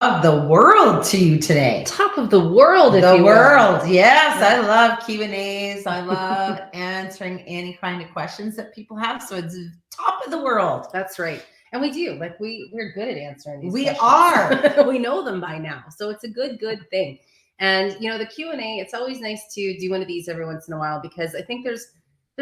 of the world to you today. Top of the world, if The you world, will. yes. I love Q&As. I love answering any kind of questions that people have. So it's top of the world. That's right. And we do. Like we're good at answering these We questions. are. We know them by now. So it's a good thing. And the Q&A, it's always nice to do one of these every once in a while, because I think there's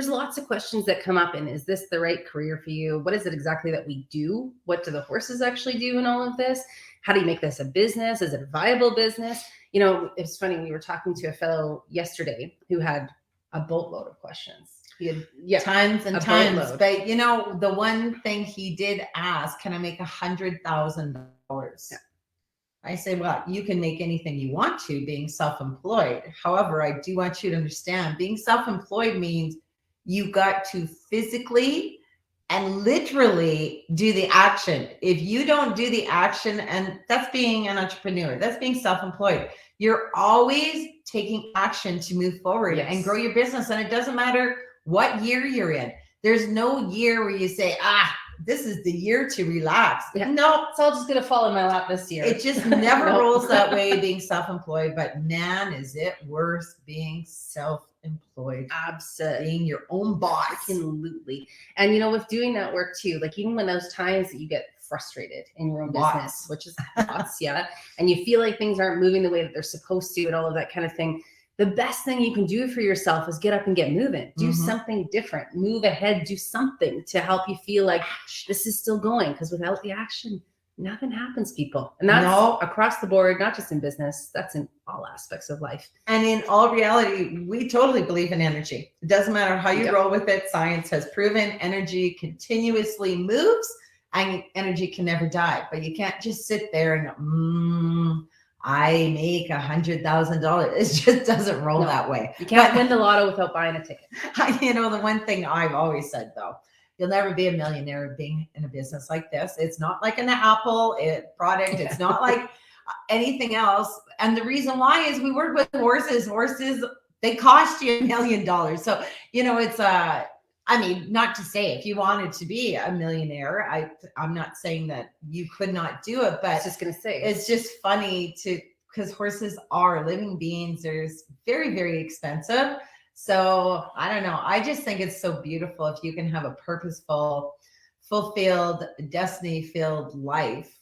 lots of questions that come up. And is this the right career for you? What is it exactly that we do? What do the horses actually do in all of this? How do you make this a business? Is it a viable business? It's funny. We were talking to a fellow yesterday who had a boatload of questions. He had Tons and a tons. boatload. But the one thing he did ask, can I make $100,000? Yeah. I say, well, you can make anything you want to being self-employed. However, I do want you to understand being self-employed means you got to physically and literally do the action. If you don't do the action, and that's being an entrepreneur, that's being self-employed, you're always taking action to move forward and grow your business. And it doesn't matter what year you're in. There's no year where you say, this is the year to relax. Yeah. No, it's all just going to fall in my lap this year. It just never rolls that way being self-employed. But man, is it worth being self-employed? Absolutely. Being your own boss. Absolutely. And with doing that work too, like even when those times that you get frustrated in your own business, which is lots, yeah, and you feel like things aren't moving the way that they're supposed to and all of that kind of thing, the best thing you can do for yourself is get up and get moving. Do something different. Move ahead. Do something to help you feel like this is still going. Because without the action, nothing happens, people. And that's across the board, not just in business. That's in all aspects of life. And in all reality, we totally believe in energy. It doesn't matter how you roll with it. Science has proven energy continuously moves, and energy can never die. But you can't just sit there and go, I make $100,000. It just doesn't roll that way. You can't win the lotto without buying a ticket. The one thing I've always said, though, you'll never be a millionaire being in a business like this. It's not like an Apple product. It's not like anything else. And the reason why is we work with horses. Horses, they cost you $1 million. So, it's not to say if you wanted to be a millionaire, I'm not saying that you could not do it, but I was just going to say, it's just funny because horses are living beings. They're very, very expensive. So I don't know. I just think it's so beautiful if you can have a purposeful, fulfilled, destiny-filled life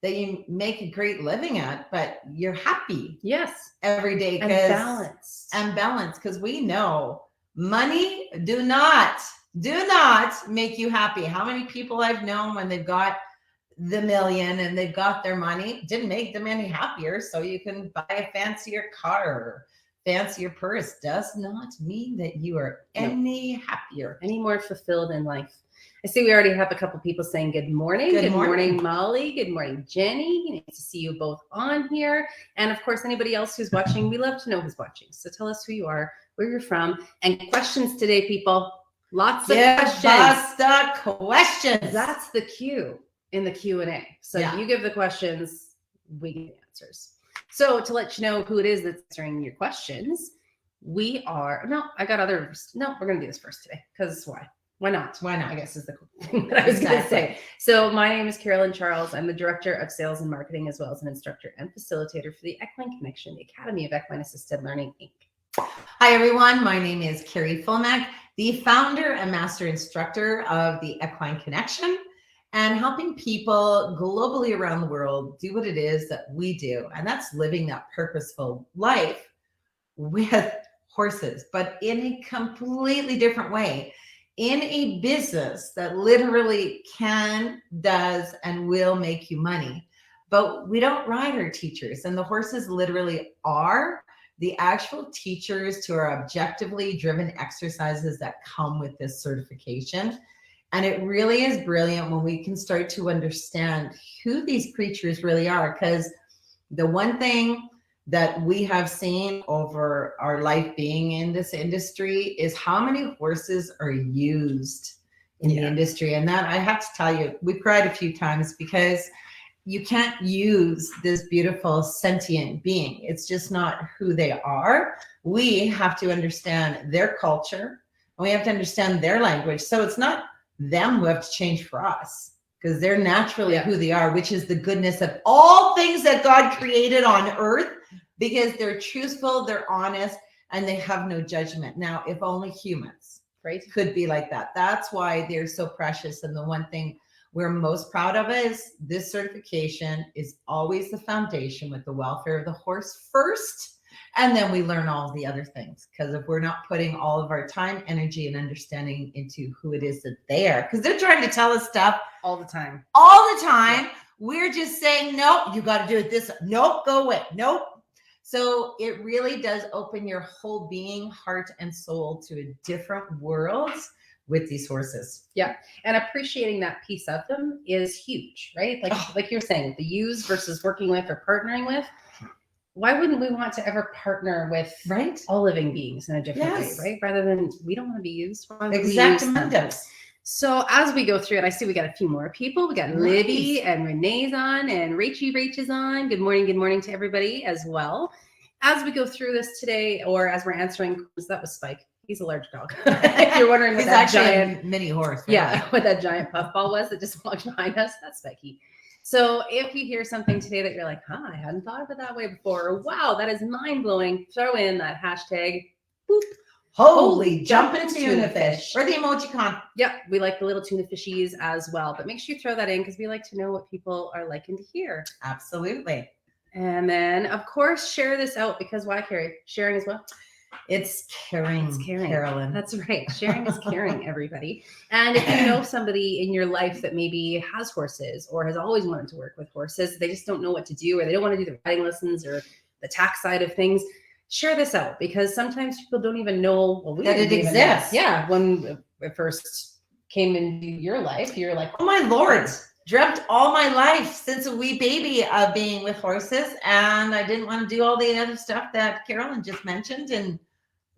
that you make a great living at, but you're happy. Yes. Every day. And balance. Because we know money do not make you happy. How many people I've known when they've got the $1 million and they've got their money, didn't make them any happier. So you can buy a fancier car or fancier purse does not mean that you are any happier, any more fulfilled in life. I see we already have a couple people saying good morning. Good morning, Molly. Good morning, Jenny. Nice to see you both on here. And of course, anybody else who's watching, we love to know who's watching. So tell us who you are, where you're from, and questions today, people. Lots of questions. That's the cue in the Q&A. So you give the questions, we give the answers. So to let you know who it is that's answering your questions, we're going to do this first today, because why? Why not? I guess is the thing that I was going to say. So my name is Carolyn Charles. I'm the Director of Sales and Marketing, as well as an instructor and facilitator for the Equine Connection, the Academy of Equine Assisted Learning, Inc. Hi, everyone. My name is Carrie Fulmack, the founder and master instructor of the Equine Connection, and helping people globally around the world do what it is that we do. And that's living that purposeful life with horses, but in a completely different way, in a business that literally can, does, and will make you money. But we don't ride our teachers, and the horses literally are the actual teachers to our objectively driven exercises that come with this certification. And it really is brilliant when we can start to understand who these creatures really are. Because the one thing that we have seen over our life being in this industry is how many horses are used in the industry. And that, I have to tell you, we cried a few times, because you can't use this beautiful sentient being. It's just not who they are. We have to understand their culture, and we have to understand their language. So it's not them who have to change for us. because they're naturally who they are, which is the goodness of all things that God created on earth, because they're truthful, they're honest, and they have no judgment. Now, if only humans could be like that. That's why they're so precious. And the one thing we're most proud of is this certification is always the foundation, with the welfare of the horse first. And then we learn all the other things, because if we're not putting all of our time, energy, and understanding into who it is that they are, because they're trying to tell us stuff all the time. We're just saying, nope, you got to do it this. Nope, go away. Nope. So it really does open your whole being, heart, and soul to a different world with these horses. Yeah. And appreciating that piece of them is huge, right? Like you're saying, the use versus working with or partnering with. Why wouldn't we want to ever partner with all living beings in a different way, right? Rather than, we don't want to be used. Exactly. So as we go through it, I see we got a few more people. We got Libby and Renee's on, and Rach is on. Good morning to everybody as well. As we go through this today, or as we're answering, that was Spike. He's a large dog. If you're wondering what that giant mini horse, what that giant puffball was that just walked behind us, that's Spiky. So if you hear something today that you're like, I hadn't thought of it that way before, or wow, that is mind-blowing, throw in that hashtag, boop, holy jumping tuna fish, or the emojicon. Yep, we like the little tuna fishies as well, but make sure you throw that in, because we like to know what people are liking to hear. Absolutely. And then, of course, share this out, because why, Carrie? Sharing as well. It's caring. It's caring, Carolyn. That's right. Sharing is caring, everybody. And if you know somebody in your life that maybe has horses or has always wanted to work with horses, they just don't know what to do, or they don't want to do the riding lessons or the tack side of things, share this out, because sometimes people don't even know that it exists. Yeah. When it first came into your life, you're like, oh my Lord, dreamt all my life since a wee baby of being with horses. And I didn't want to do all the other stuff that Carolyn just mentioned. And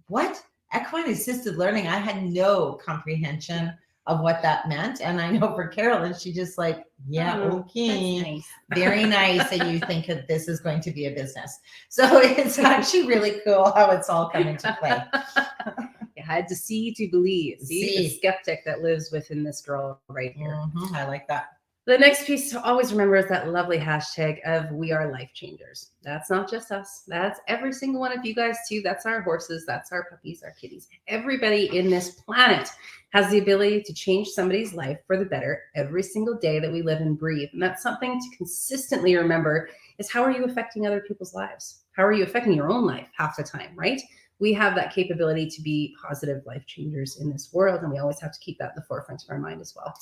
what? Equine assisted learning, I had no comprehension of what that meant. And I know for Carolyn, she just like, okay, nice. Very nice. And you think that this is going to be a business. So it's actually really cool how it's all come into play. You had to see to believe. See the skeptic that lives within this girl right here. Mm-hmm. I like that. The next piece to always remember is that lovely hashtag of we are life changers. That's not just us. That's every single one of you guys too. That's our horses. That's our puppies, our kitties. Everybody in this planet has the ability to change somebody's life for the better every single day that we live and breathe. And that's something to consistently remember, is how are you affecting other people's lives? How are you affecting your own life half the time, right? We have that capability to be positive life changers in this world. And we always have to keep that at the forefront of our mind as well.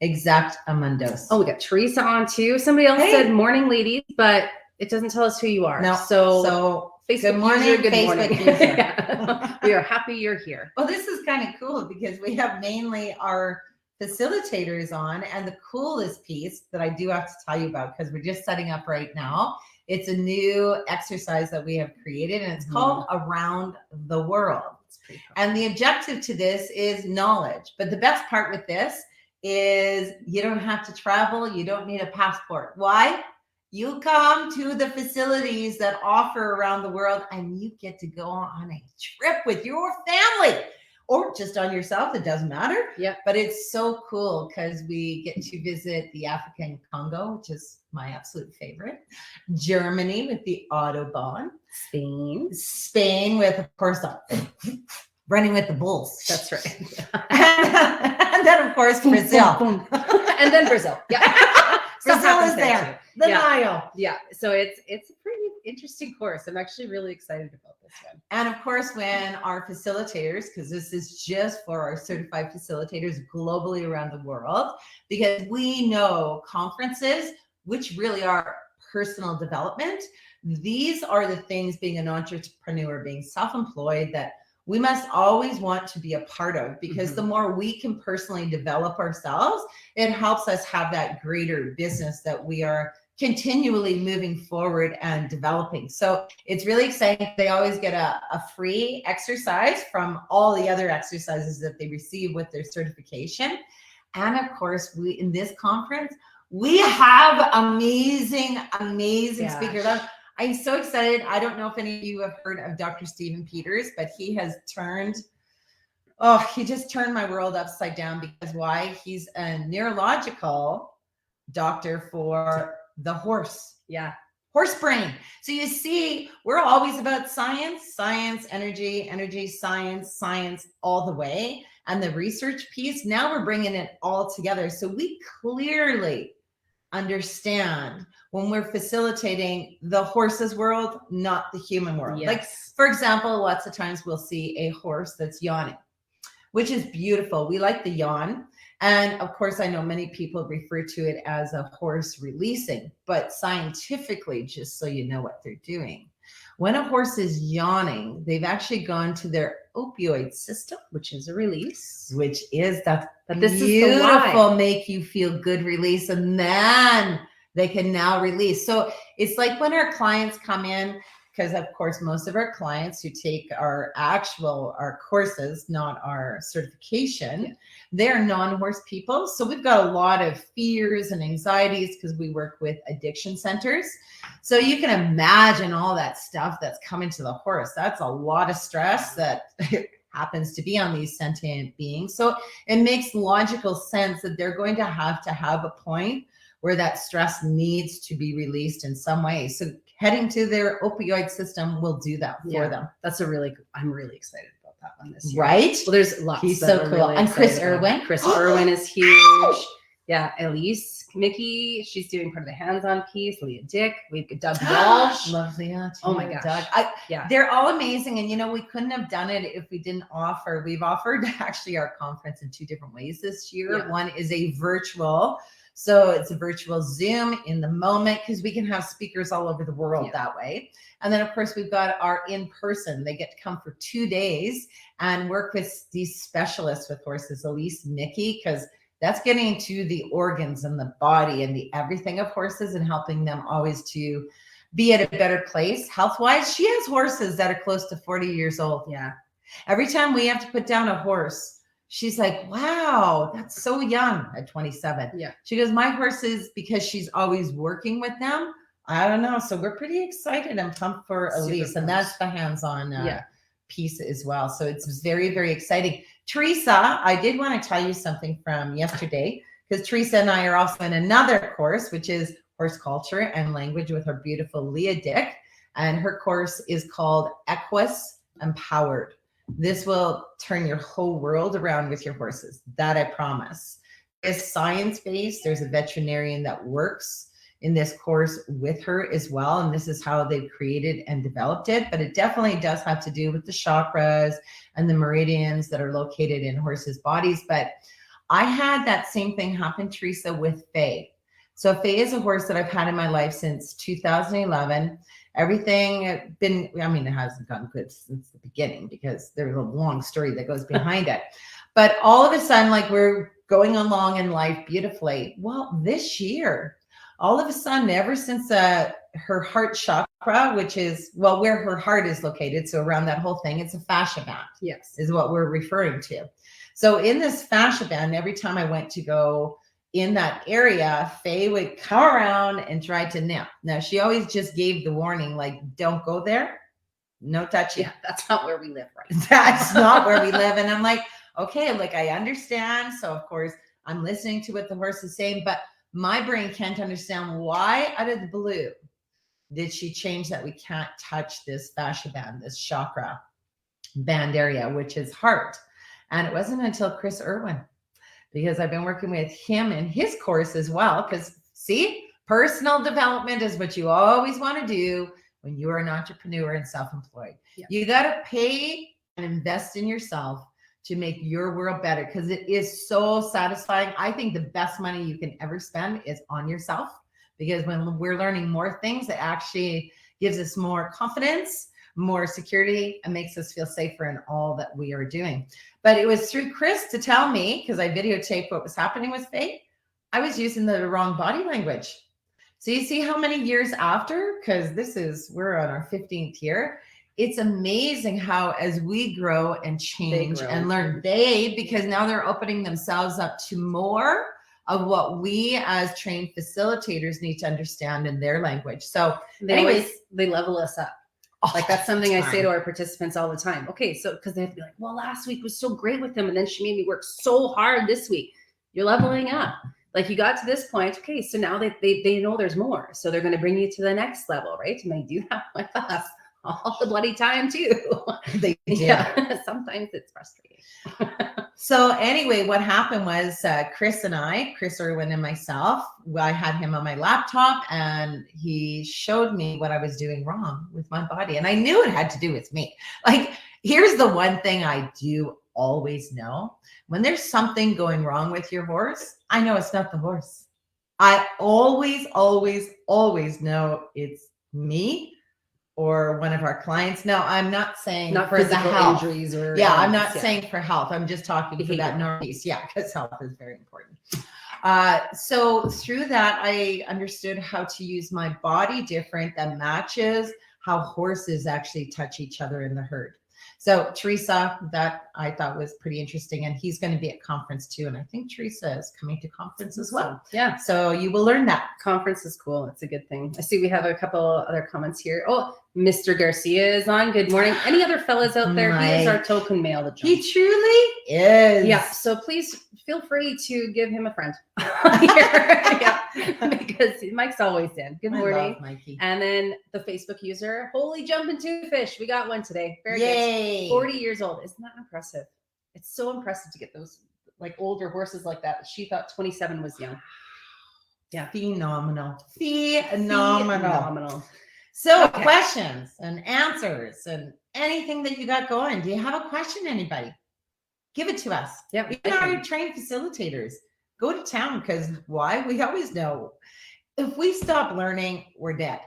Exactamundos. Oh, we got Teresa on too. Somebody else said morning, ladies, but it doesn't tell us who you are. No. So Facebook good morning, user, good Facebook morning. user. Yeah. We are happy you're here. Well, this is kind of cool, because we have mainly our facilitators on, and the coolest piece that I do have to tell you about, because we're just setting up right now. It's a new exercise that we have created, and it's called Around the World. Cool. And the objective to this is knowledge. But the best part with this is you don't have to travel. You don't need a passport. Why? You come to the facilities that offer around the world, and you get to go on a trip with your family, or just on yourself. It doesn't matter. Yeah. But it's so cool, because we get to visit the African Congo, which is my absolute favorite. Germany with the Autobahn. Spain with, of course, running with the bulls. That's right. And then, of course, Brazil. And then Brazil. Yeah. Brazil is there. The Nile. Yeah. So it's a pretty interesting course. I'm actually really excited about this one. And of course, when our facilitators, because this is just for our certified facilitators globally around the world, because we know conferences, which really are personal development, these are the things, being an entrepreneur, being self-employed, that we must always want to be a part of, because the more we can personally develop ourselves, it helps us have that greater business that we are continually moving forward and developing. So it's really exciting. They always get a free exercise from all the other exercises that they receive with their certification. And of course, we, in this conference, we have amazing speakers. I'm so excited. I don't know if any of you have heard of Dr. Stephen Peters, but he has he just turned my world upside down. Because why? He's a neurological doctor for the horse. Yeah. Horse brain. So you see, we're always about science, energy, science all the way. And the research piece, now we're bringing it all together. So we clearly understand when we're facilitating the horse's world, not the human world. Yes. Like, for example, lots of times we'll see a horse that's yawning, which is beautiful. We like the yawn. And of course, I know many people refer to it as a horse releasing, but scientifically, just so you know what they're doing, when a horse is yawning, they've actually gone to their opioid system, which is a release, which is that this beautiful, is the make you feel good release. And then they can now release. So it's like when our clients come in, because of course, most of our clients who take our courses, not our certification, they're non-horse people. So we've got a lot of fears and anxieties because we work with addiction centers. So you can imagine all that stuff that's coming to the horse. That's a lot of stress that happens to be on these sentient beings. So it makes logical sense that they're going to have a point where that stress needs to be released in some way. So heading to their opioid system will do that for them. That's I'm really excited about that one this year. Right? Well, there's lots. He's so cool. Really and Chris about. Irwin. Chris Irwin is huge. Yeah, Elise Mickey, she's doing part of the hands-on piece. Leah Dick, we've got Doug Walsh. Love Leah. Oh my gosh. Doug. Yeah. They're all amazing. And we couldn't have done it if we didn't offer. We've offered actually our conference in 2 different ways this year. Yeah. One is a virtual. So it's a virtual Zoom in the moment because we can have speakers all over the world that way. And then, of course, we've got our in-person. They get to come for 2 days and work with these specialists with horses, Elise Mickey, because that's getting to the organs and the body and the everything of horses and helping them always to be at a better place health-wise. She has horses that are close to 40 years old. Yeah. Every time we have to put down a horse, she's like, wow, that's so young at 27. Yeah. She goes, my horses, because she's always working with them, I don't know. So we're pretty excited and pumped for Elise. And that's the hands-on piece as well. So it's very, very exciting. Teresa, I did want to tell you something from yesterday, because Teresa and I are also in another course, which is horse culture and language with her beautiful Leah Dick. And her course is called Equine Empowered. This will turn your whole world around with your horses. That I promise. It's science-based. There's a veterinarian that works in this course with her as well. And this is how they've created and developed it. But it definitely does have to do with the chakras and the meridians that are located in horses' bodies. But I had that same thing happen, Teresa, with Faye. So Faye is a horse that I've had in my life since 2011. Everything it hasn't gone good since the beginning because there's a long story that goes behind it. But all of a sudden, like, we're going along in life beautifully. Well, this year, all of a sudden, ever since her heart chakra, which is, where her heart is located, so around that whole thing, it's a fascia band. Yes. Is what we're referring to. So in this fascia band, every time I went to go in that area, Faye would come around and try to nip. Now, she always just gave the warning, like, don't go there. No touching. Yeah, that's not where we live, right? That's not where we live. And I'm like, okay, like, I understand. So, of course, I'm listening to what the horse is saying, but my brain can't understand why out of the blue did she change that we can't touch this fascia band, this chakra band area, which is heart. And it wasn't until Chris Irwin, because I've been working with him in his course as well. Because see, personal development is what you always want to do when you are an entrepreneur and self-employed. Yeah. You got to pay and invest in yourself to make your world better, because it is so satisfying. I think the best money you can ever spend is on yourself, because when we're learning more things, it actually gives us more confidence, more security, and makes us feel safer in all that we are doing. But it was through Chris to tell me, because I videotaped what was happening with Faye, I was using the wrong body language. So you see how many years after, because we're on our 15th year, it's amazing how as we grow and change and learn, because now they're opening themselves up to more of what we as trained facilitators need to understand in their language. So they level us up. Like, that's something I say to our participants all the time. Okay, so because they have to be like, well, last week was so great with them, and then she made me work so hard this week. You're leveling up. Like you got to this point, okay, so now they know there's more. So they're going to bring you to the next level, right? And they do that with us all the bloody time too. They do. Yeah, sometimes it's frustrating. So anyway, what happened was Chris Irwin and myself, I had him on my laptop and he showed me what I was doing wrong with my body. And I knew it had to do with me. Like, here's the one thing I do always know. When there's something going wrong with your horse, I know it's not the horse. I always know it's me or one of our clients. No, I'm not saying Not for the physical health. injuries or I'm not saying for health. I'm just talking for that northeast. Yeah, because health is very important. So through that, I understood how to use my body different that matches how horses actually touch each other in the herd. So Teresa, that I thought was pretty interesting, and he's going to be at conference too. And I think Teresa is coming to conference as well. Yeah. So you will learn that. Conference is cool. It's a good thing. I see we have a couple other comments here. Oh, Mr. Garcia is on. Good morning. Any other fellas out there? He is our token male. He truly is. Yeah. So please feel free to give him a friend. Yeah. Because Mike's always in. Good morning. I love Mikey. And then the Facebook user, Holy Jumping Two Fish. We got one today. Very Yay. good. 40 years old. Isn't that impressive? It's so impressive to get those like older horses like that. She thought 27 was young. Yeah. Phenomenal. So Okay. questions and answers and anything that you got going. Do you have a question, anybody? Give it to us. Yeah. Even our trained facilitators, go to town, because why? We always know if we stop learning, we're dead.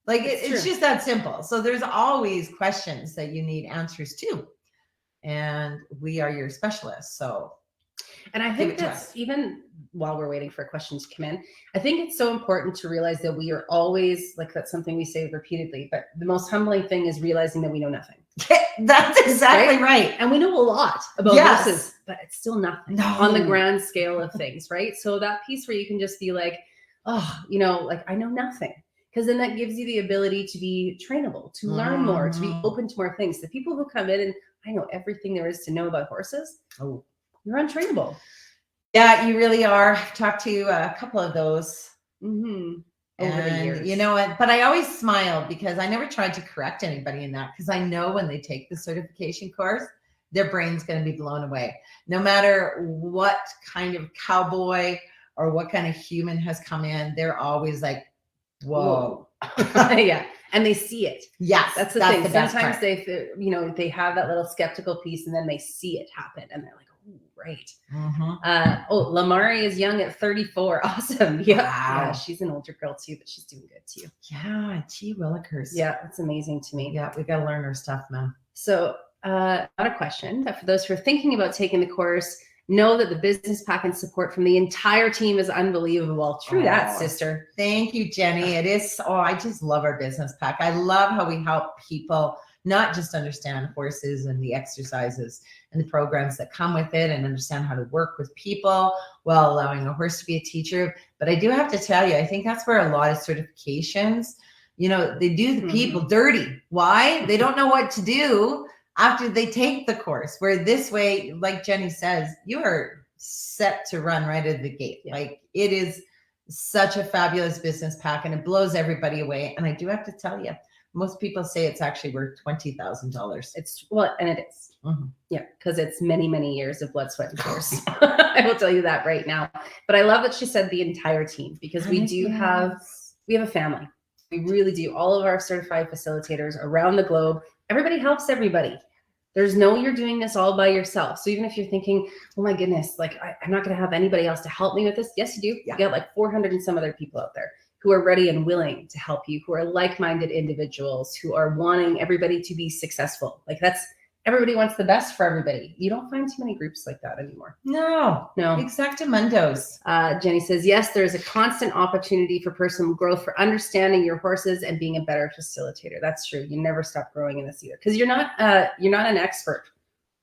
Like it's just that simple. So there's always questions that you need answers to. And we are your specialists. So, and I think that's even while we're waiting for questions to come in, I think it's so important to realize that we are always, like, that's something we say repeatedly, but the most humbling thing is realizing that we know nothing. That's exactly right. And we know a lot about horses, but it's still nothing on the grand scale of things, right? So that piece where you can just be like, oh, you know, like I know nothing. Because then that gives you the ability to be trainable, to learn more, to be open to more things. The people who come in and I know everything there is to know about horses, you're untrainable. Yeah, you really are. I've talked to a couple of those over the years. You know what? But I always smile because I never tried to correct anybody in that, because I know when they take the certification course, their brain's going to be blown away. No matter what kind of cowboy or what kind of human has come in, they're always like, whoa. Yeah. And they see it. Yes. That's the thing. Sometimes they have that little skeptical piece and then they see it happen and they're like, oh, right. Lamari is young at 34. Awesome. Yeah. Wow. Yeah. She's an older girl too, but she's doing good too. Yeah. Gee willikers. Yeah. That's amazing to me. Yeah. We got to learn our stuff, man. So not a question, but for those who are thinking about taking the course, know that the business pack and support from the entire team is unbelievable. True that, sister. Thank you, Jenny. It is. I just love our business pack. I love how we help people not just understand horses and the exercises and the programs that come with it and understand how to work with people while allowing a horse to be a teacher. But I do have to tell you, I think that's where a lot of certifications, they do the people dirty. Why? They don't know what to do after they take the course, where this way, like Jenny says, you are set to run right out of the gate. Yeah. Like, it is such a fabulous business pack and it blows everybody away. And I do have to tell you, most people say it's actually worth $20,000. And it is. Yeah, because it's many, many years of blood, sweat, and tears. I will tell you that right now. But I love that she said the entire team, because we have a family. We really do. All of our certified facilitators around the globe, everybody helps everybody. There's no, you're doing this all by yourself. So even if you're thinking, oh my goodness, like I'm not going to have anybody else to help me with this. Yes, you do. Yeah. You got like 400 and some other people out there who are ready and willing to help you, who are like-minded individuals, who are wanting everybody to be successful. Like everybody wants the best for everybody. You don't find too many groups like that anymore. No. Exactamundos. Jenny says, yes, there's a constant opportunity for personal growth, for understanding your horses and being a better facilitator. That's true. You never stop growing in this either, because you're not an expert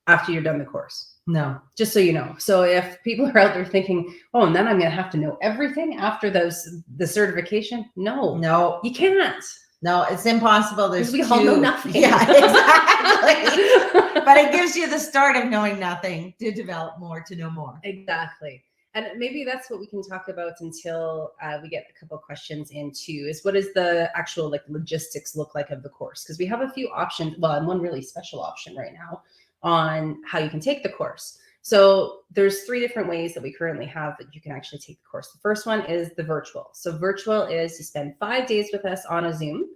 after you're done the course. No, just so you know. So if people are out there thinking, oh, and then I'm going to have to know everything after the certification. No, you can't. No, it's impossible. We all know nothing. Yeah, exactly. But it gives you the start of knowing nothing to develop more, to know more. Exactly. And maybe that's what we can talk about until we get a couple of questions in too, is what does the actual like logistics look like of the course? Because we have a few options, well, and one really special option right now on how you can take the course. So there's 3 different ways that we currently have that you can actually take the course. The first one is the virtual. So virtual is you spend 5 days with us on a Zoom.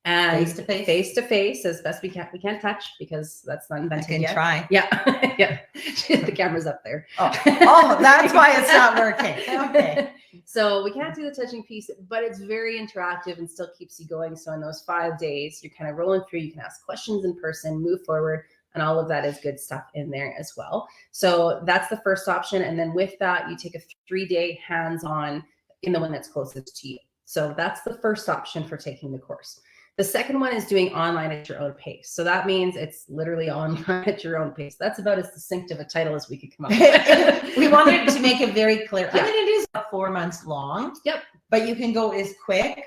And face to face as best we can. We can't touch because that's not invented I can yet. try. Yeah. Yeah. The camera's up there. Oh, that's why it's not working. Okay. So we can't do the touching piece, but it's very interactive and still keeps you going. So in those 5 days, you're kind of rolling through. You can ask questions in person, move forward, and all of that is good stuff in there as well. So that's the first option. And then with that, you take a 3-day hands-on in the one that's closest to you. So that's the first option for taking the course. The second one is doing online at your own pace. So that means it's literally online at your own pace. That's about as succinct of a title as we could come up with. We wanted to make it very clear. Yeah. I mean, it is about 4 months long. Yep. But you can go as quick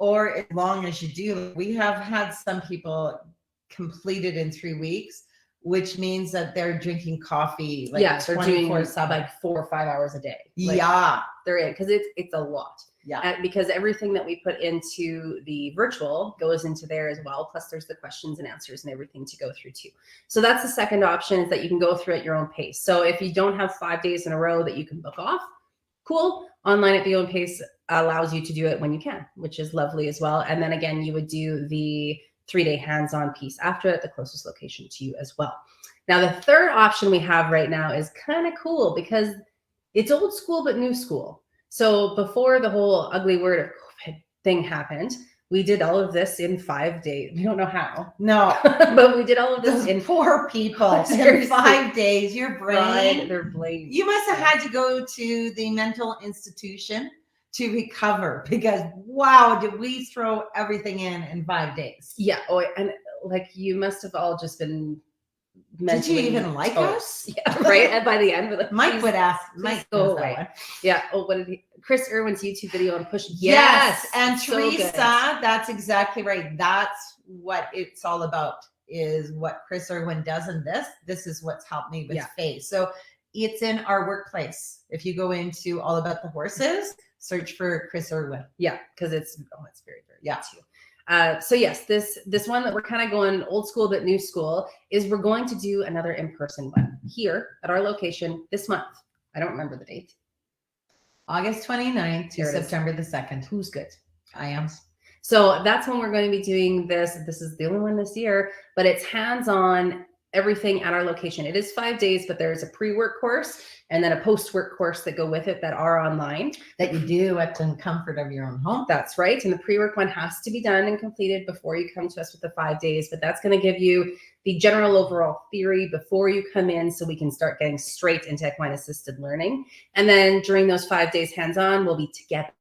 or as long as you do. We have had some people complete it in 3 weeks, which means that they're drinking coffee like they're doing 24/7. like 4 or 5 hours a day. Like, Yeah. they're in because it's a lot. Yeah. And because everything that we put into the virtual goes into there as well. Plus there's the questions and answers and everything to go through too. So that's the second option, is that you can go through at your own pace. So if you don't have 5 days in a row that you can book off, cool. Online at your own pace allows you to do it when you can, which is lovely as well. And then again, you would do the 3-day hands-on piece after at the closest location to you as well. Now, the third option we have right now is kind of cool because it's old school, but new school. So before the whole ugly word of COVID thing happened, we did all of this in 5 days. We don't know how. No. But we did all of this in poor people in Seriously. 5 days. Your brain. Their brain. You must have had to go to the mental institution to recover because wow, did we throw everything in 5 days? Yeah. Oh, and like you must have all just been mentally. Did you even like us? Yeah, right. And by the end, we're like, Mike would ask, Mike, go away. Yeah. Oh, what did he? Chris Irwin's YouTube video on push. Yes. And so Teresa, good. that's exactly right. That's what it's all about, is what Chris Irwin does in this. This is what's helped me with face. So it's in our workplace. If you go into All About the Horses, search for Chris Irwin. Yeah, because it's very, very good too. So yes, this one that we're kind of going old school but new school is we're going to do another in-person one here at our location this month. I don't remember the date. August 29th to September the 2nd. Who's good? I am. So that's when we're going to be doing this. This is the only one this year, but it's hands-on everything at our location. It is 5 days, but there's a pre-work course and then a post-work course that go with it that are online. That you do at the comfort of your own home. That's right. And the pre-work one has to be done and completed before you come to us with the 5 days, but that's going to give you the general overall theory before you come in so we can start getting straight into equine assisted learning. And then during those 5 days hands-on, we'll be together.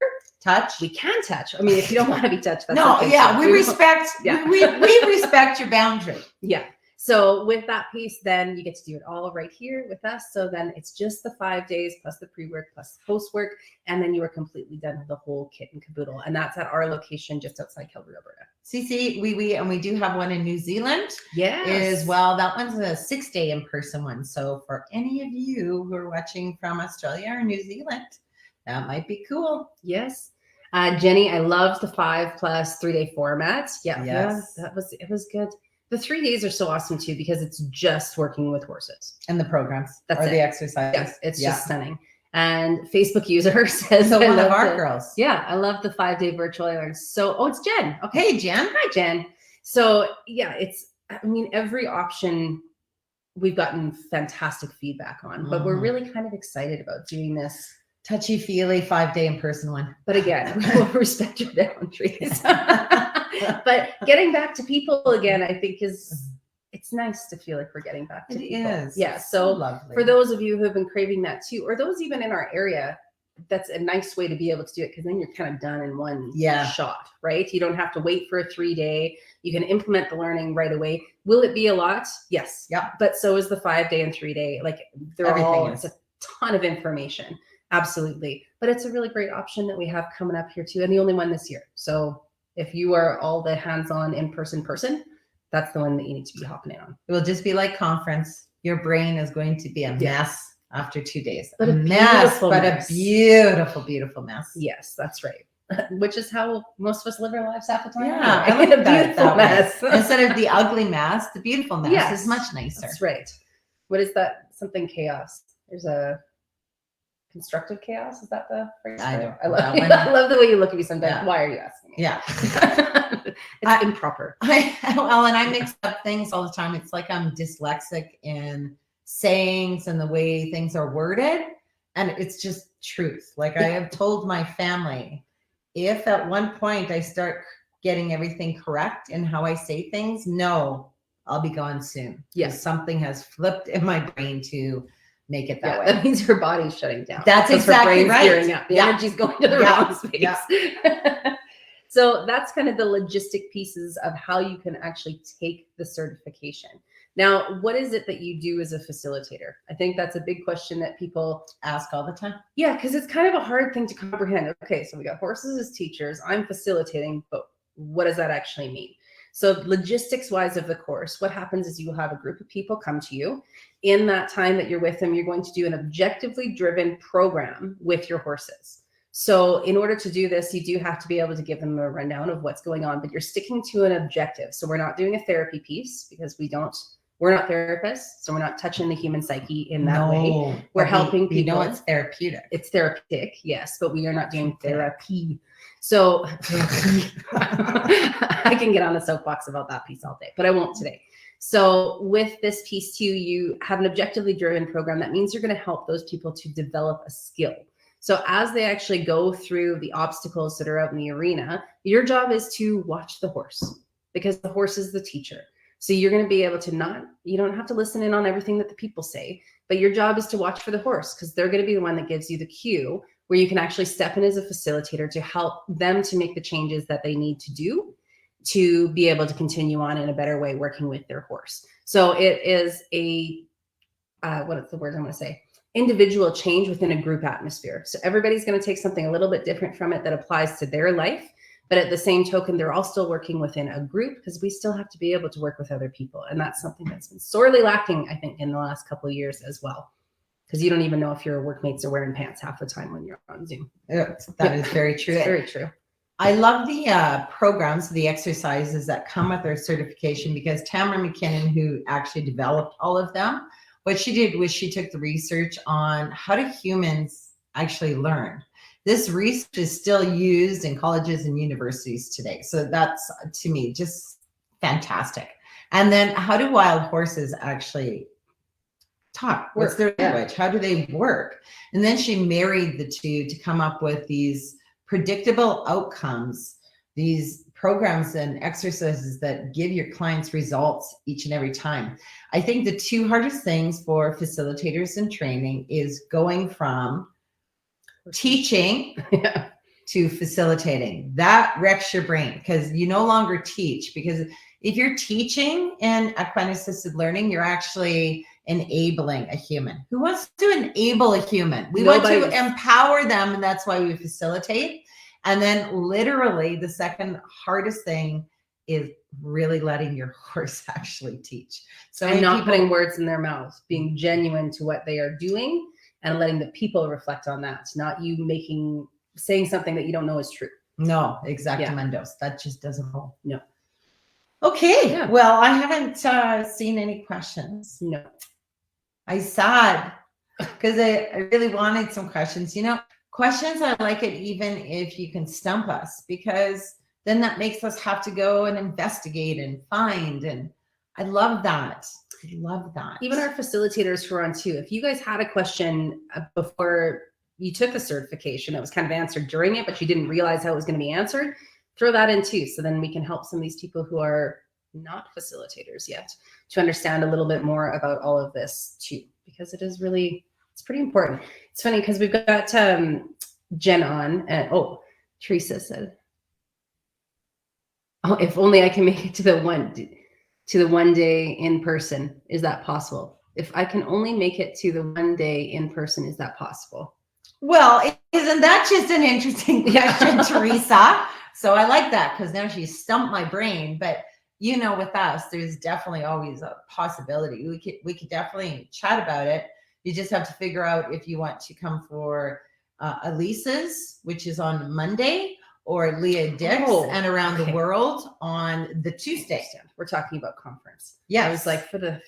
Touch. We can touch. I mean, if you don't want to be touched, that's no, okay. Yeah, we respect, we respect your boundary. Yeah. So with that piece, then you get to do it all right here with us. So then it's just the 5 days plus the pre-work plus the post-work. And then you are completely done with the whole kit and caboodle. And that's at our location just outside Calgary, Alberta. CC, and we do have one in New Zealand. Yes. As well. That one's a 6-day in-person one. So for any of you who are watching from Australia or New Zealand, that might be cool. Yes. Jenny, I loved the 5 plus 3 day format. Yeah. Yes. Yeah, it was good. The 3 days are so awesome too, because it's just working with horses. And the programs. That's the exercises. Yeah, it's just stunning. And Facebook user says, so one of our girls. Yeah, I love the 5 day virtual. I learned it's Jen. Okay, Jen. Hi, Jen. So yeah, every option we've gotten fantastic feedback on, but we're really kind of excited about doing this touchy-feely 5-day in-person one. But again, we will respect your boundaries. But getting back to people again, I think it's nice to feel like we're getting back to people. It is. Yeah. So lovely. For those of you who have been craving that too, or those even in our area, that's a nice way to be able to do it, because then you're kind of done in one shot, right? You don't have to wait for a 3-day. You can implement the learning right away. Will it be a lot? Yes. Yeah. But so is the 5-day and 3-day. Like it's a ton of information. Absolutely. But it's a really great option that we have coming up here too. And the only one this year. So if you are all the hands-on in-person person, that's the one that you need to be hopping in on. It will just be like conference. Your brain is going to be a mess. after 2 days. But a a mess, beautiful but mess. a beautiful, beautiful mess. Yes, that's right. Which is how most of us live our lives half the time. Yeah, anyway. I like A that beautiful mess. Instead of the ugly mess, the beautiful mess Yes, is much nicer. That's right. What is that? Something chaos. There's a constructive chaos. Is that the phrase? I for it? don't I know love, that one. I love the way you look at me sometimes. Yeah. Why are you asking me? Yeah. It's improper. Well, and I mix up things all the time. It's like I'm dyslexic in sayings and the way things are worded. And it's just truth. Like I have told my family, if at one point I start getting everything correct in how I say things, no, I'll be gone soon. Yes. Something has flipped in my brain to make it that way. That means her body's shutting down. That's exactly her brain's right. gearing up. The energy's going to the wrong space. Yeah. So that's kind of the logistic pieces of how you can actually take the certification. Now, what is it that you do as a facilitator? I think that's a big question that people ask all the time. Yeah, because it's kind of a hard thing to comprehend. Okay, so we got horses as teachers. I'm facilitating, but what does that actually mean? So logistics wise of the course, what happens is you will have a group of people come to you. In that time that you're with them, you're going to do an objectively driven program with your horses. So in order to do this, you do have to be able to give them a rundown of what's going on, but you're sticking to an objective. So we're not doing a therapy piece because we're not therapists. So we're not touching the human psyche in that way. We're helping people. You know, it's therapeutic. It's therapeutic, yes, but we are not doing therapy. So I can get on the soapbox about that piece all day, but I won't today. So with this piece too, you have an objectively driven program. That means you're going to help those people to develop a skill. So as they actually go through the obstacles that are out in the arena, your job is to watch the horse because the horse is the teacher. So you're going to be able to you don't have to listen in on everything that the people say, but your job is to watch for the horse because they're going to be the one that gives you the cue where you can actually step in as a facilitator to help them to make the changes that they need to do to be able to continue on in a better way working with their horse. So it is what is the word I want to say? Individual change within a group atmosphere. So everybody's going to take something a little bit different from it that applies to their life. But at the same token, they're all still working within a group because we still have to be able to work with other people. And that's something that's been sorely lacking, I think, in the last couple of years as well. Because you don't even know if your workmates are wearing pants half the time when you're on Zoom. That is very true. It's very true. I love the programs, the exercises that come with our certification because Tamara McKinnon, who actually developed all of them, what she did was she took the research on how do humans actually learn. This research is still used in colleges and universities today. So that's, to me, just fantastic. And then how do wild horses actually talk? What's their language? How do they work? And then she married the two to come up with these predictable outcomes, these programs and exercises that give your clients results each and every time. I think the two hardest things for facilitators in training is going from teaching to facilitating. That wrecks your brain because you no longer teach, because if you're teaching in equine assisted learning, you're actually enabling a human. Who wants to enable a human? We want to empower them, and that's why we facilitate. And then literally the second hardest thing is really letting your horse actually teach. So and not putting words in their mouths, being genuine to what they are doing and letting the people reflect on that, not you saying something that you don't know is true. No, exactamundos. That just doesn't roll. No. Okay. Yeah. Well, I haven't seen any questions. No. I sad because I really wanted some questions. You know, questions, I like it even if you can stump us, because then that makes us have to go and investigate and find. And I love that. I love that. Even our facilitators who are on too, if you guys had a question before you took the certification that was kind of answered during it, but you didn't realize how it was going to be answered, throw that in too. So then we can help some of these people who are not facilitators yet to understand a little bit more about all of this too, because it is really, it's pretty important. It's funny because we've got Jen on, and Teresa said, "Oh, if only I can make it to the one day in person. Is that possible? If I can only make it to the one day in person, is that possible?" Well, isn't that just an interesting question, Teresa? So I like that because now she stumped my brain. But you know, with us, there's definitely always a possibility. We could definitely chat about it. You just have to figure out if you want to come for Elisa's, which is on Monday, or Leah Dick's and Around the World on the Tuesday. We're talking about conference. Yeah, I was like, for the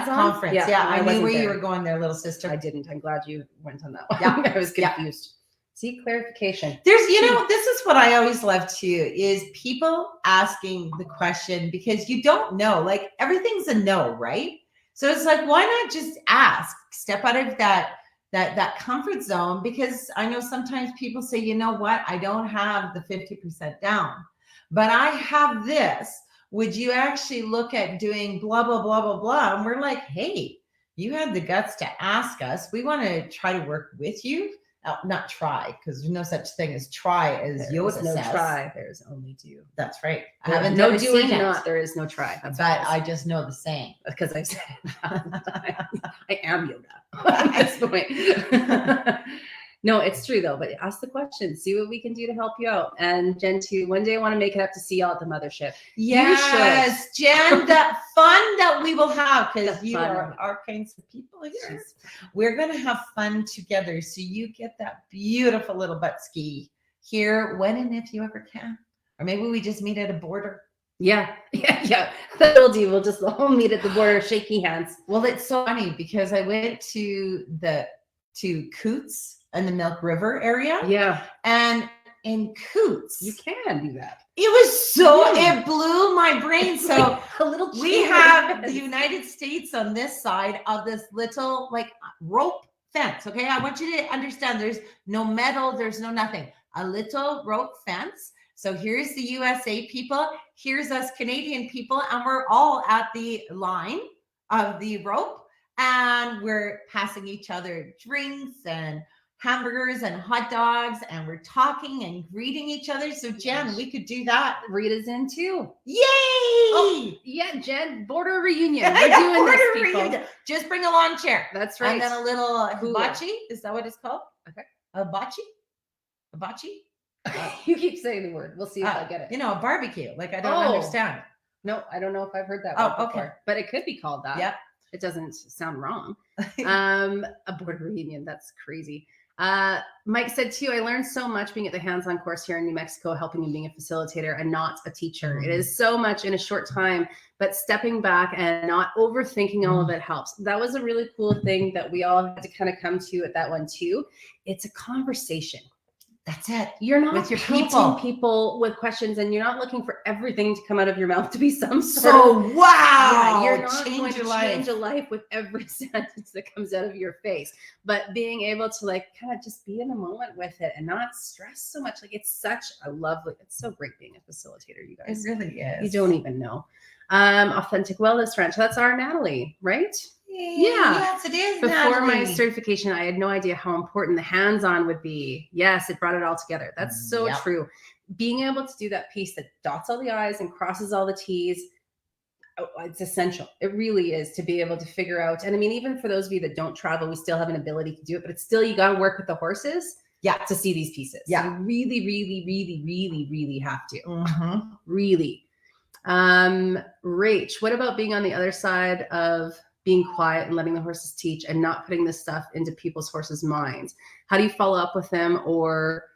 conference. Yeah, no, I knew where you were going there, little sister. I didn't. I'm glad you went on that one. Yeah, I was confused. See, clarification. There's, this is what I always love too, is people asking the question because you don't know. Like everything's a no, right? So it's like, why not just ask? Step out of that comfort zone, because I know sometimes people say, you know what, I don't have the 50% down, but I have this. Would you actually look at doing blah, blah, blah, blah, blah? And we're like, hey, you had the guts to ask us. We want to try to work with you. Not try, because there's no such thing as try, as Yoda says. There's no try. There's only do. That's right. I haven't never seen it. There is no try. That's but I just know the saying. Because I've said it. I am Yoda at this point. No, it's true though, but ask the question, see what we can do to help you out. And Jen too, one day I want to make it up to see y'all at the mothership. Yes, Jen, that fun that we will have, because you are our kinds of people here. We're going to have fun together. So you get that beautiful little butt ski here when and if you ever can. Or maybe we just meet at a border. Yeah. That'll do. We'll just all meet at the border, shaky hands. Well, it's so funny because I went to Coots and the Milk River area. Yeah. And in Coots, you can do that. It was so, it blew my brain. So a little we have the United States on this side of this little like rope fence. Okay. I want you to understand there's no metal, there's no nothing, a little rope fence. So here's the USA people, here's us Canadian people, and we're all at the line of the rope and we're passing each other drinks and hamburgers and hot dogs, and we're talking and greeting each other. So Jen, we could do that. Rita's in too. Yay! Oh, yeah, Jen, border reunion. We're doing this, people. Reunion. Just bring a lawn chair. That's right. And then a little hibachi. Is that what it's called? Okay. Hibachi? Hibachi? You keep saying the word. We'll see if I get it. A barbecue. Like I don't understand. No, I don't know if I've heard that word before. Okay. But it could be called that. Yeah. It doesn't sound wrong. A border reunion. That's crazy. Mike said too, I learned so much being at the hands-on course here in New Mexico, helping and being a facilitator and not a teacher. Mm-hmm. It is so much in a short time, but stepping back and not overthinking all of it helps. That was a really cool thing that we all had to kind of come to at that one too. It's a conversation. That's it. You're not with your people with questions, and you're not looking for everything to come out of your mouth to be some sort of wow. Yeah, you're not going to change a life with every sentence that comes out of your face. But being able to like kind of just be in the moment with it and not stress so much. Like it's so great being a facilitator, you guys. It really is. You don't even know. Authentic Wellness Ranch. That's our Natalie, right? Yeah. Yes, it is. Before my certification, I had no idea how important the hands-on would be. Yes, it brought it all together. That's so true. Being able to do that piece that dots all the I's and crosses all the T's, it's essential. It really is, to be able to figure out. And I mean, even for those of you that don't travel, we still have an ability to do it, but it's still, you got to work with the horses to see these pieces. Yeah. You really, really, really, really, really have to. Mm-hmm. Really. Rach, what about being on the other side of being quiet and letting the horses teach and not putting this stuff into people's horses' minds? How do you follow up with them, or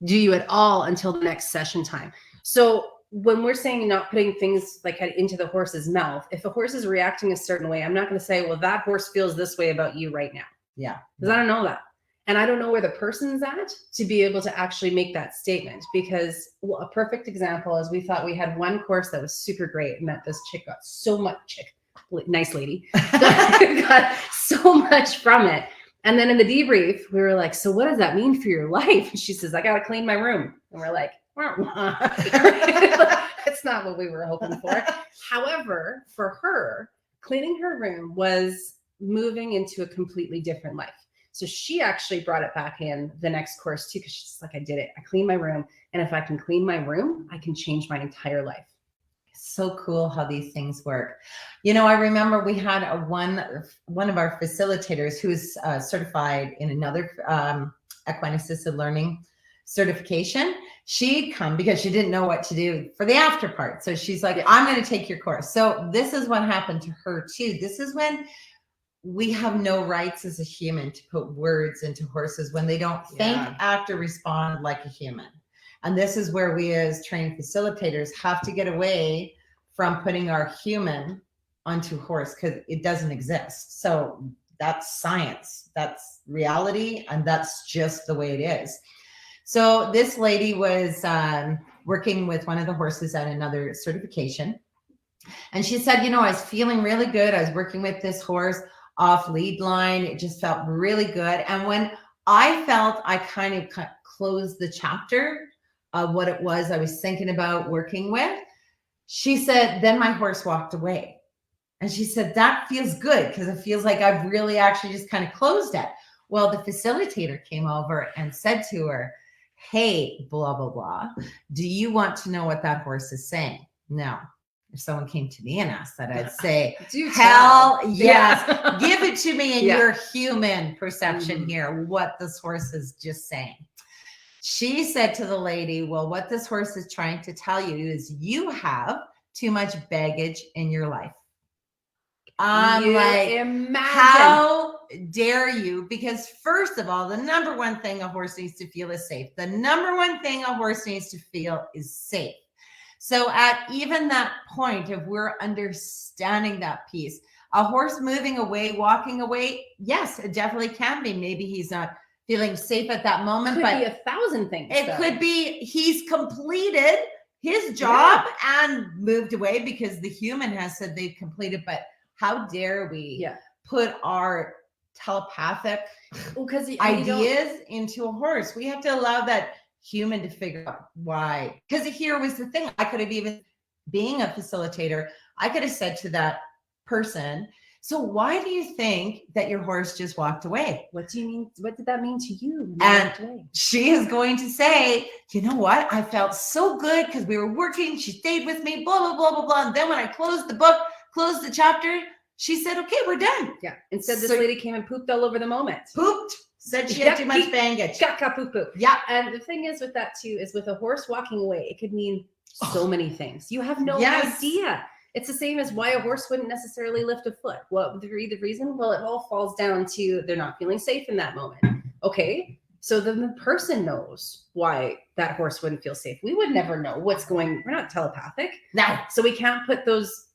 do you at all until the next session time? So when we're saying not putting things like into the horse's mouth, if a horse is reacting a certain way, I'm not going to say, well, that horse feels this way about you right now. Yeah. Because I don't know that. And I don't know where the person's at to be able to actually make that statement. Because a perfect example is we thought we had one course that was super great, and that this chick got so much, nice lady, got so much from it. And then in the debrief, we were like, so what does that mean for your life? And she says, I got to clean my room. And we're like, it's not what we were hoping for. However, for her, cleaning her room was moving into a completely different life. So she actually brought it back in the next course too, because she's like, I did it. I cleaned my room. And if I can clean my room, I can change my entire life. So cool how these things work. I remember we had one of our facilitators who is certified in another Equine Assisted Learning Certification. She'd come because she didn't know what to do for the after part. So she's like, I'm going to take your course. So this is what happened to her too. This is when we have no rights as a human to put words into horses when they don't think, act, or respond like a human. And this is where we as training facilitators have to get away from putting our human onto horse, because it doesn't exist. So that's science, that's reality, and that's just the way it is. So this lady was working with one of the horses at another certification. And she said, I was feeling really good. I was working with this horse off lead line. It just felt really good. And when I felt I kind of closed the chapter of what it was I was thinking about working with, she said, then my horse walked away. And she said, that feels good, because it feels like I've really actually just kind of closed it. Well, the facilitator came over and said to her, hey, blah, blah, blah, do you want to know what that horse is saying? No. If someone came to me and asked that, I'd say, hell yes, give it to me in your human perception here, what this horse is just saying. She said to the lady, well, what this horse is trying to tell you is you have too much baggage in your life. I'm like, imagine. How dare you? Because first of all, the number one thing a horse needs to feel is safe. The number one thing a horse needs to feel is safe. So at even that point, if we're understanding that piece, a horse moving away, walking away, yes, it definitely can be. Maybe he's not feeling safe at that moment. Could be 1,000 things. It could be he's completed his job and moved away because the human has said they've completed. But how dare we put our telepathic ideas into a horse? We have to allow that human to figure out why. Because here was the thing. I could have even, being a facilitator, I could have said to that person, so why do you think that your horse just walked away? What do you mean? What did that mean to you? And she is going to say, you know what? I felt so good because we were working. She stayed with me, blah, blah, blah, blah, blah. And then when I closed the book, closed the chapter, she said, okay, we're done. Yeah. Instead, this lady came and pooped all over the moment. Pooped. Said she had too much baggage. Poop, poop. Yeah. And the thing is with that too, is with a horse walking away, it could mean so many things. You have no idea. It's the same as why a horse wouldn't necessarily lift a foot. What the reason? Well, it all falls down to they're not feeling safe in that moment. Okay. So then the person knows why that horse wouldn't feel safe. We would never know what's going. We're not telepathic. No. So we can't put those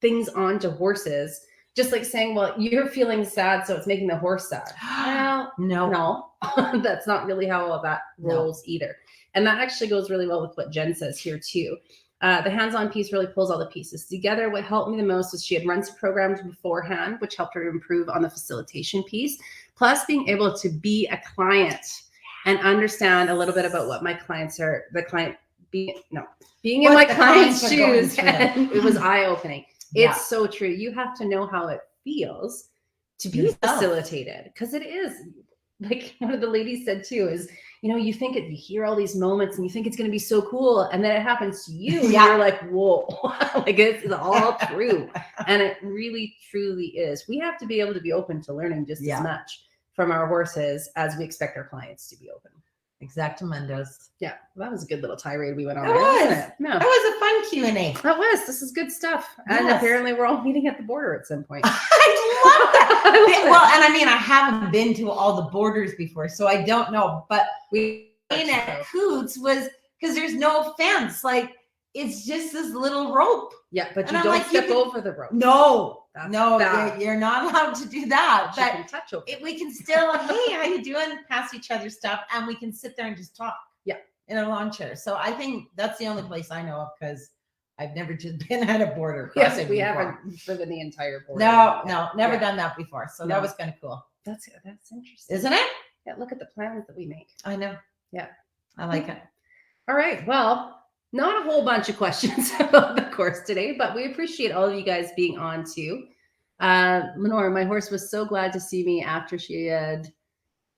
things onto horses. Just like saying, well, you're feeling sad, so it's making the horse sad. Well, no, that's not really how all that rolls either. And that actually goes really well with what Jen says here too. The hands-on piece really pulls all the pieces together. What helped me the most was she had runs programmed beforehand, which helped her improve on the facilitation piece. Plus being able to be a client and understand a little bit about what my clients are, being in my client's shoes. And it was eye-opening. It's so true. You have to know how it feels to be facilitated, because it is, like one of the ladies said too, is, you think you hear all these moments and you think it's going to be so cool. And then it happens to you. And you're like, whoa, like it's all true. And it really, truly is. We have to be able to be open to learning just as much from our horses as we expect our clients to be open. Exactamundos. Yeah, well, that was a good little tirade we went on. That was. No. That was a fun Q&A. That was. This is good stuff. And apparently we're all meeting at the border at some point. I love that. Well, and I mean, I haven't been to all the borders before, so I don't know. But we at Coots was because there's no fence. Like, it's just this little rope. Yeah, but you don't step over the rope. No. You're not allowed to do that. But you can touch over. We can still, hey, how you doing? Pass each other stuff, and we can sit there and just talk. Yeah, in a lawn chair. So I think that's the only place I know of, because I've never just been at a border crossing. Yes, we haven't driven the entire border. No, never done that before. So that was kind of cool. That's interesting, isn't it? Yeah, look at the plans that we make. I know. Yeah, I like it. All right. Well, not a whole bunch of questions about the course today, but we appreciate all of you guys being on too. Lenore, my horse was so glad to see me after she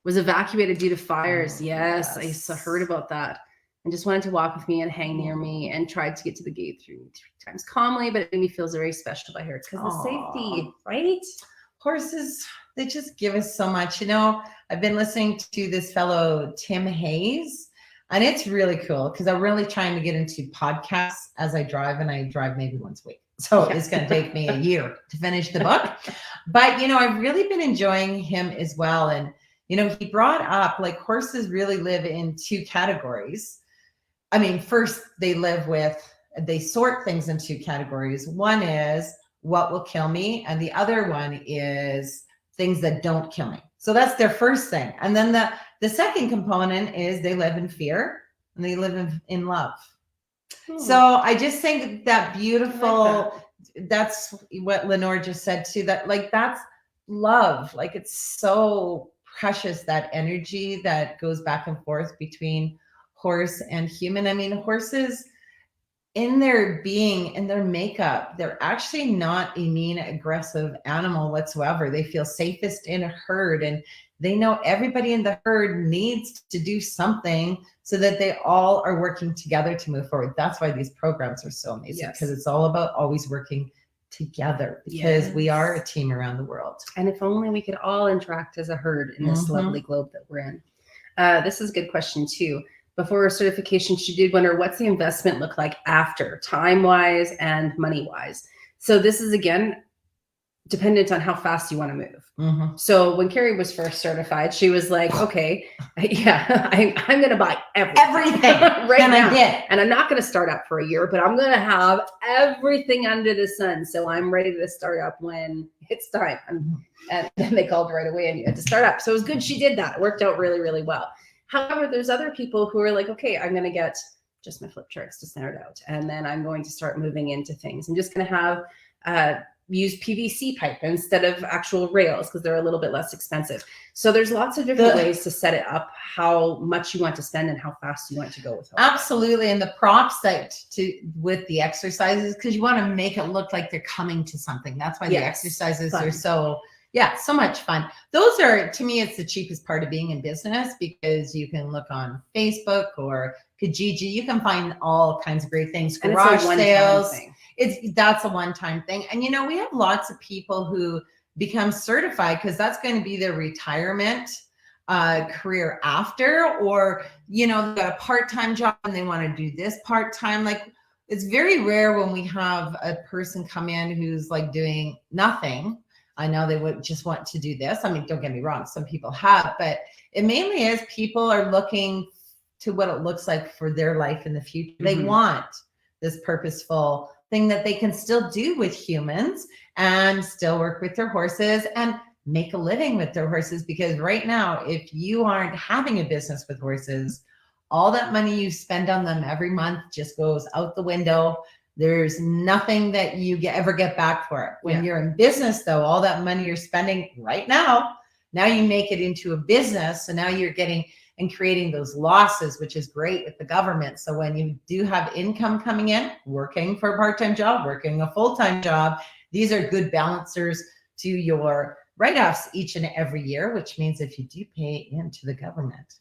was evacuated due to fires. Yes, I heard about that. And just wanted to walk with me and hang near me, and tried to get to the gate three times calmly, but it made me feel very special by her because the safety, right? Horses, they just give us so much. I've been listening to this fellow, Tim Hayes, and it's really cool because I'm really trying to get into podcasts as I drive, and I drive maybe once a week. So it's going to take me a year to finish the book. But, I've really been enjoying him as well. And, he brought up like horses really live in two categories. I mean, first they sort things in two categories. One is what will kill me, and the other one is things that don't kill me. So that's their first thing. And then the second component is they live in fear and they live in love. So I just think that beautiful, that's what Lenore just said too, that like, that's love. Like, it's so precious, that energy that goes back and forth between horse and human. I mean, horses in their being, in their makeup, they're actually not a mean, aggressive animal whatsoever. They feel safest in a herd, and they know everybody in the herd needs to do something so that they all are working together to move forward. That's why these programs are so amazing, because it's all about always working together, because we are a team around the world. And if only we could all interact as a herd in this lovely globe that we're in. This is a good question too. Before her certification, she did wonder, what's the investment look like after, time-wise and money-wise? So this is, again, dependent on how fast you want to move. So when Carrie was first certified, she was like, okay, I'm going to buy everything right now. I did. And I'm not going to start up for a year, but I'm going to have everything under the sun. So I'm ready to start up when it's time. And then they called right away and you had to start up. So it was good she did that. It worked out really, really well. However, there's other people who are like, okay, I'm going to get just my flip charts to center it out. And then I'm going to start moving into things. I'm just going to have use PVC pipe instead of actual rails because they're a little bit less expensive. So there's lots of different ways to set it up, how much you want to spend and how fast you want to go with it. Absolutely. And the props with the exercises, because you want to make it look like they're coming to something. That's why the exercises are so much fun. Those are, to me, it's the cheapest part of being in business, because you can look on Facebook or Kijiji. You can find all kinds of great things. Garage sales. That's a one-time thing. And, we have lots of people who become certified because that's going to be their retirement career after, or, they've got a part-time job and they want to do this part-time. Like, it's very rare when we have a person come in who's like doing nothing. I know they would just want to do this. I mean, don't get me wrong, some people have, but it mainly is people are looking to what it looks like for their life in the future. They want this purposeful thing that they can still do with humans and still work with their horses and make a living with their horses. Because right now, if you aren't having a business with horses, all that money you spend on them every month just goes out the window. There's nothing that you ever get back for it. When you're in business, though, all that money you're spending right now you make it into a business. So now you're getting and creating those losses, which is great with the government. So when you do have income coming in, working for a part-time job, working a full-time job, these are good balancers to your write-offs each and every year, which means if you do pay into the government,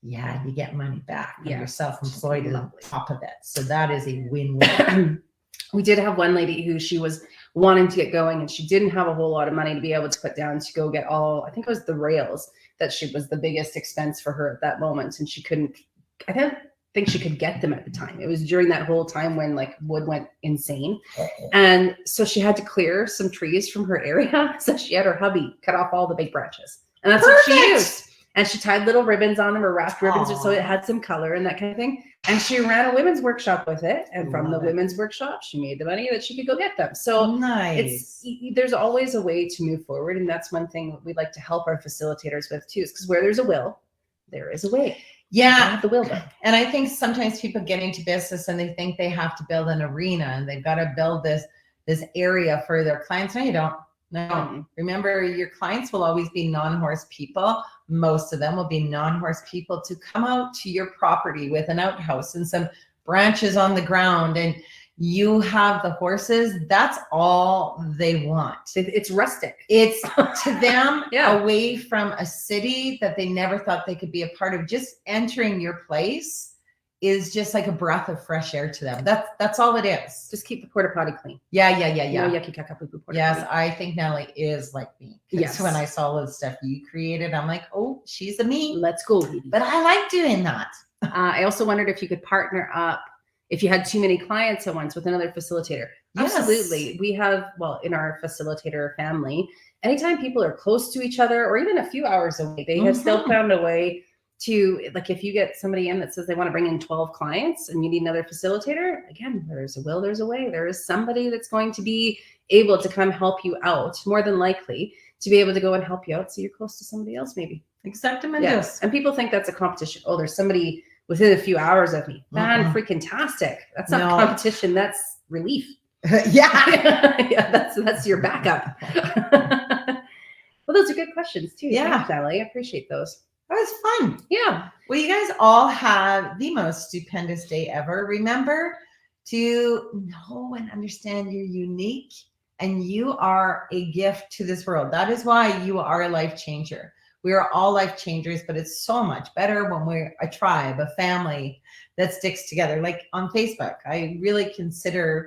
you get money back. You're self-employed on top of it. So that is a win-win. We did have one lady who she was wanting to get going and she didn't have a whole lot of money to be able to put down to go get I think it was the rails that was the biggest expense for her at that moment. And I don't think she could get them at the time. It was during that whole time when like wood went insane. And so she had to clear some trees from her area. So she had her hubby cut off all the big branches. And that's what she used. And she tied little ribbons on them or wrapped ribbons so it had some color and that kind of thing. And she ran a women's workshop with it. And from the women's workshop, she made the money that she could go get them. So there's always a way to move forward. And that's one thing we'd like to help our facilitators with too, is because where there's a will, there is a way. Yeah. The will though. And I think sometimes people get into business and they think they have to build an arena and they've got to build this area for their clients. No, you don't. No, remember, your clients will always be non-horse people. Most of them will be non-horse people to come out to your property with an outhouse and some branches on the ground, and you have the horses. That's all they want. It's rustic. It's to them away from a city that they never thought they could be a part of. Just entering your place is just like a breath of fresh air to them. That's all it is. Just keep the porta potty clean. Yeah. No yucky caca poo poo porta potty. I think Natalie is like me. Yes. When I saw all the stuff you created, I'm like, oh, she's a me. Let's go, baby. But I like doing that. I also wondered if you could partner up. if you had too many clients at once with another facilitator. Yes. Absolutely. We have, well, in our facilitator family, anytime people are close to each other or even a few hours away, they have still found a way to, like, if you get somebody in that says they want to bring in 12 clients and you need another facilitator, again, there's a will, there's a way. There is somebody that's going to be able to come help you out, more than likely to be able to go and help you out. So you're close to somebody else, maybe. Exactamente. Yes. And people think that's a competition. Oh, there's somebody within a few hours of me. Man, freaking tastic. That's not competition. That's relief. Yeah. Yeah, that's your backup. Well, those are good questions too. Yeah. Thanks, Natalie. I appreciate those. That was fun. Yeah. Well, you guys all have the most stupendous day ever. Remember to know and understand you're unique and you are a gift to this world. That is why you are a life changer. We are all life changers, but it's so much better when we're a tribe, a family that sticks together. Like on Facebook,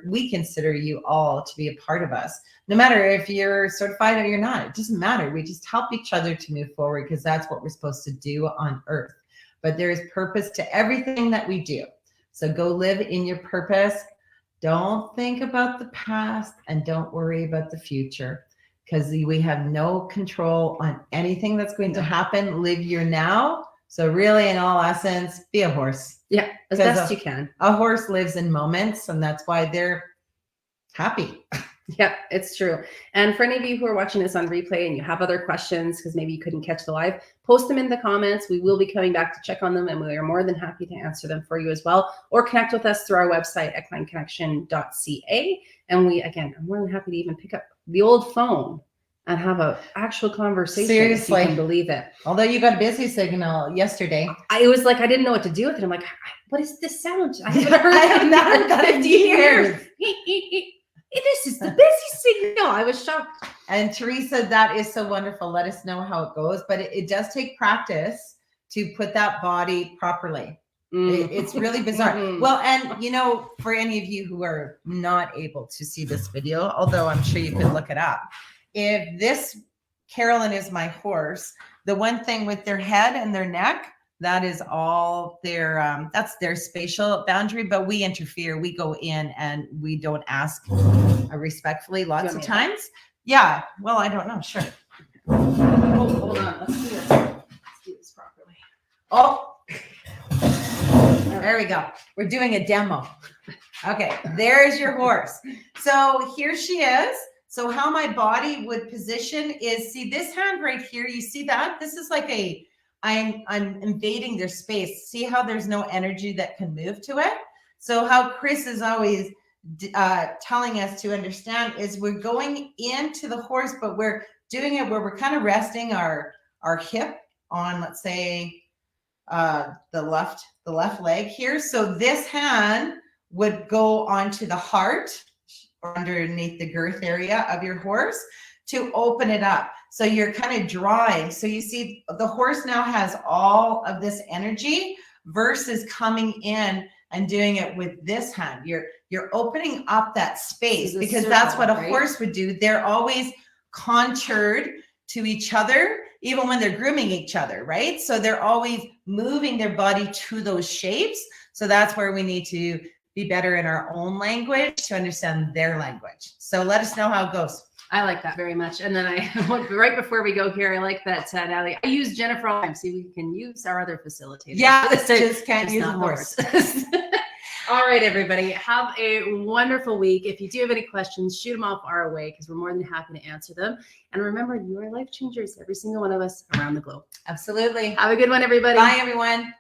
we consider you all to be a part of us. No matter if you're certified or you're not, it doesn't matter. We just help each other to move forward because that's what we're supposed to do on earth. But there is purpose to everything that we do. So go live in your purpose. Don't think about the past and don't worry about the future, because we have no control on anything that's going to happen. Live your now. So really, in all essence, be a horse. Yeah, as best you can. A horse lives in moments, and that's why they're happy. Yeah, it's true. And for any of you who are watching this on replay and you have other questions, because maybe you couldn't catch the live, post them in the comments. We will be coming back to check on them, and we are more than happy to answer them for you as well. Or connect with us through our website, equineconnection.ca. And I'm more than happy to even pick up the old phone and have an actual conversation. Seriously. If you can believe it. Although you got a busy signal yesterday. It was like I didn't know what to do with it. I'm like, what is this sound? I haven't heard that in 50 years. This is the busy signal. I was shocked. And Teresa, that is so wonderful. Let us know how it goes. But it does take practice to put that body properly. It's really bizarre. Well, and for any of you who are not able to see this video, although I'm sure you could look it up, if this Carolyn is my horse, the one thing with their head and their neck, that is all their that's their spatial boundary, but we interfere. We go in and we don't ask respectfully lots of times. Yeah. Well, I don't know. Sure. Oh, hold on. Let's do this. Let's do this properly. Oh, there we go. We're doing a demo. Okay. There's your horse. So here she is. So how my body would position is, see this hand right here. You see that? This is like I'm invading their space. See how there's no energy that can move to it? So how Chris is always telling us to understand is we're going into the horse, but we're doing it where we're kind of resting our hip on, let's say, the left leg here. So this hand would go onto the heart or underneath the girth area of your horse to open it up. So you're kind of drawing. So you see the horse now has all of this energy versus coming in and doing it with this hand. You're opening up that space because circle, that's what a horse would do. They're always contoured to each other, even when they're grooming each other, right? So they're always moving their body to those shapes. So that's where we need to be better in our own language to understand their language. So let us know how it goes. I like that very much. And then right before we go here, I like that, Natalie, I use Jennifer all the time. See, we can use our other facilitators. Yeah, just can't use a horse. All right, everybody, have a wonderful week. If you do have any questions, shoot them off our way because we're more than happy to answer them. And remember, you are life changers, every single one of us around the globe. Absolutely. Have a good one, everybody. Bye, everyone.